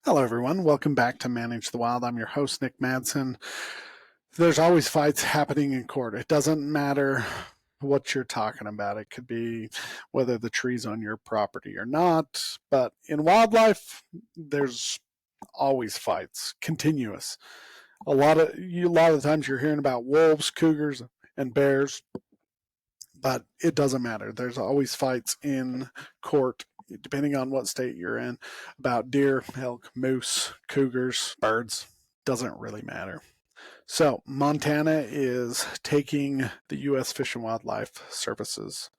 Hello, everyone. Welcome back to Manage the Wild. I'm your host, Nick Madsen. There's always fights happening in court. It doesn't matter what you're talking about. It could be whether the tree's on your property or not. But in wildlife, there's always fights, continuous. A lot of times you're hearing about wolves, cougars, and bears, but it doesn't matter. There's always fights in court, depending on what state you're in, about deer, elk, moose, cougars, birds. Doesn't really matter. So, Montana is taking the U.S. Fish and Wildlife Services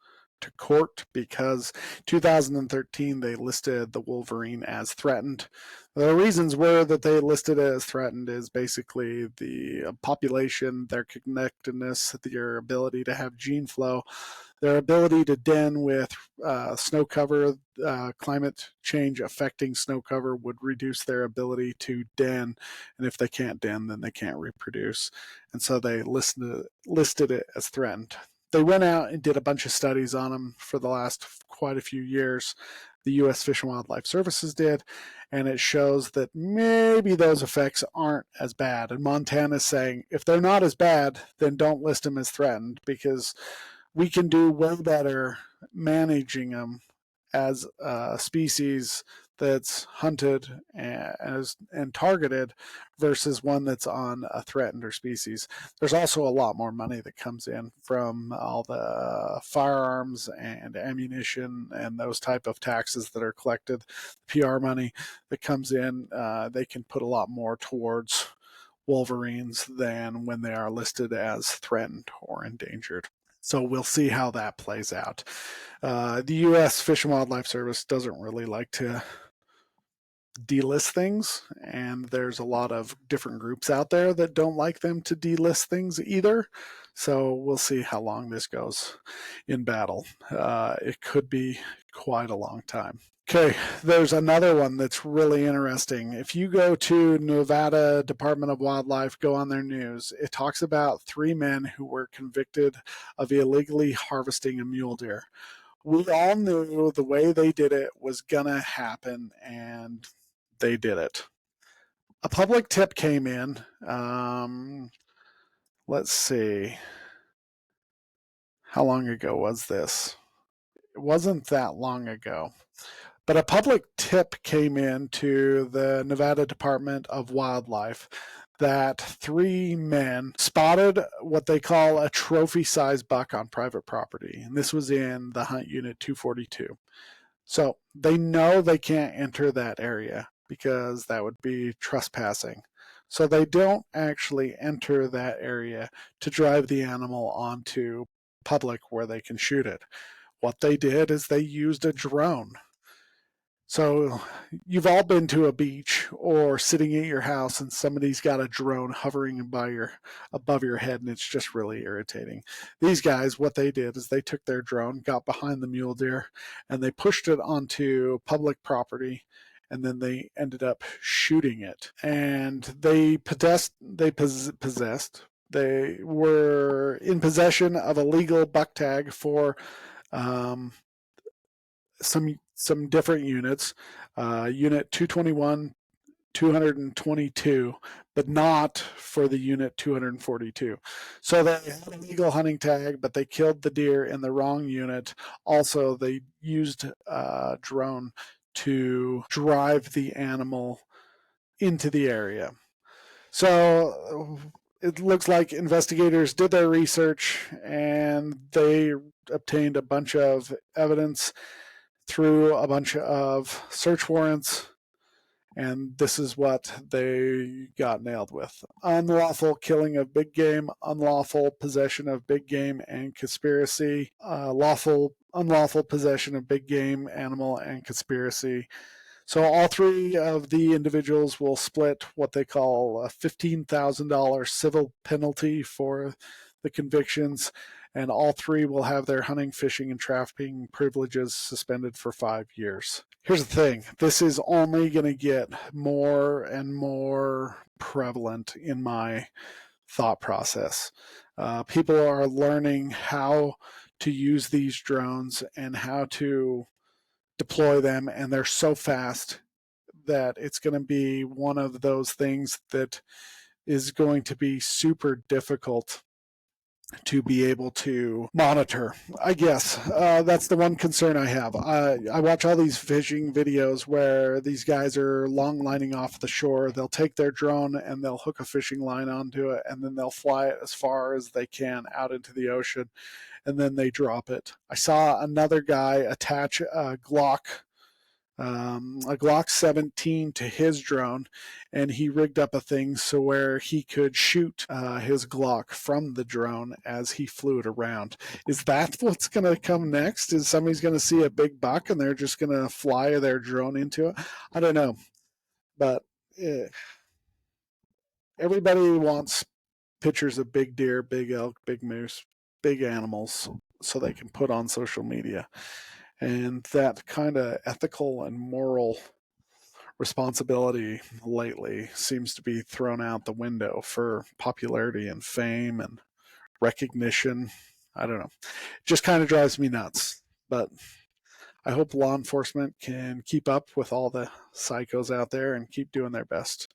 to court because 2013 they listed the wolverine as threatened. The reasons were that they listed it as threatened is basically the population, their connectedness, their ability to have gene flow, their ability to den with snow cover. Climate change affecting snow cover would reduce their ability to den, and if they can't den, then they can't reproduce. And so they listed it as threatened. They went out and did a bunch of studies on them for the last quite a few years. The U.S. Fish and Wildlife Services did, and it shows that maybe those effects aren't as bad. And Montana's saying if they're not as bad, then don't list them as threatened because we can do way better managing them as a species that's hunted and targeted versus one that's on a threatened or species. There's also a lot more money that comes in from all the firearms and ammunition and those type of taxes that are collected, PR money that comes in. They can put a lot more towards wolverines than when they are listed as threatened or endangered. So we'll see how that plays out. The U.S. Fish and Wildlife Service doesn't really like to delist things, and there's a lot of different groups out there that don't like them to delist things either. So we'll see how long this goes in battle. It could be quite a long time. Okay, there's another one that's really interesting. If you go to Nevada Department of Wildlife, go on their news, it talks about 3 men who were convicted of illegally harvesting a mule deer. We all knew the way they did it was gonna happen, and they did it. A public tip came in. Let's see. How long ago was this? It wasn't that long ago. But a public tip came in to the Nevada Department of Wildlife that 3 men spotted what they call a trophy sized buck on private property. And this was in the Hunt Unit 242. So they know they can't enter that area because that would be trespassing. So they don't actually enter that area to drive the animal onto public where they can shoot it. What they did is they used a drone. So you've all been to a beach or sitting at your house and somebody's got a drone hovering above your head, and it's just really irritating. These guys, what they did is they took their drone, got behind the mule deer, and they pushed it onto public property, and then they ended up shooting it. And they were in possession of a legal buck tag for um, some different units, unit 221, 222, but not for the unit 242. So they had a legal hunting tag, but they killed the deer in the wrong unit. Also, they used a drone to drive the animal into the area. So it looks like investigators did their research and they obtained a bunch of evidence through a bunch of search warrants, and this is what they got nailed with: unlawful killing of big game, unlawful possession of big game, and conspiracy. Unlawful possession of big game, animal, and conspiracy. So all 3 of the individuals will split what they call a $15,000 civil penalty for the convictions, and all 3 will have their hunting, fishing, and trafficking privileges suspended for 5 years. Here's the thing: this is only going to get more and more prevalent in my thought process. People are learning how to use these drones and how to deploy them, and they're so fast. that it's going to be one of those things that is going to be super difficult to be able to monitor. I guess that's the one concern I have. I watch all these fishing videos where these guys are long lining off the shore. They'll take their drone and they'll hook a fishing line onto it, and then they'll fly it as far as they can out into the ocean, and then they drop it. I saw another guy attach a Glock 17 to his drone, and he rigged up a thing so where he could shoot his Glock from the drone as he flew it around. Is that what's going to come next? Is somebody's going to see a big buck and they're just going to fly their drone into it? I don't know, but everybody wants pictures of big deer, big elk, big moose, big animals so they can put on social media. And that kind of ethical and moral responsibility lately seems to be thrown out the window for popularity and fame and recognition. I don't know. It just kind of drives me nuts. But I hope law enforcement can keep up with all the psychos out there and keep doing their best.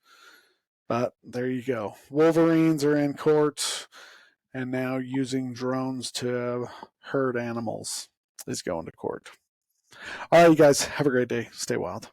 But there you go. Wolverines are in court, and now using drones to herd animals is going to court. All right, you guys, have a great day. Stay wild.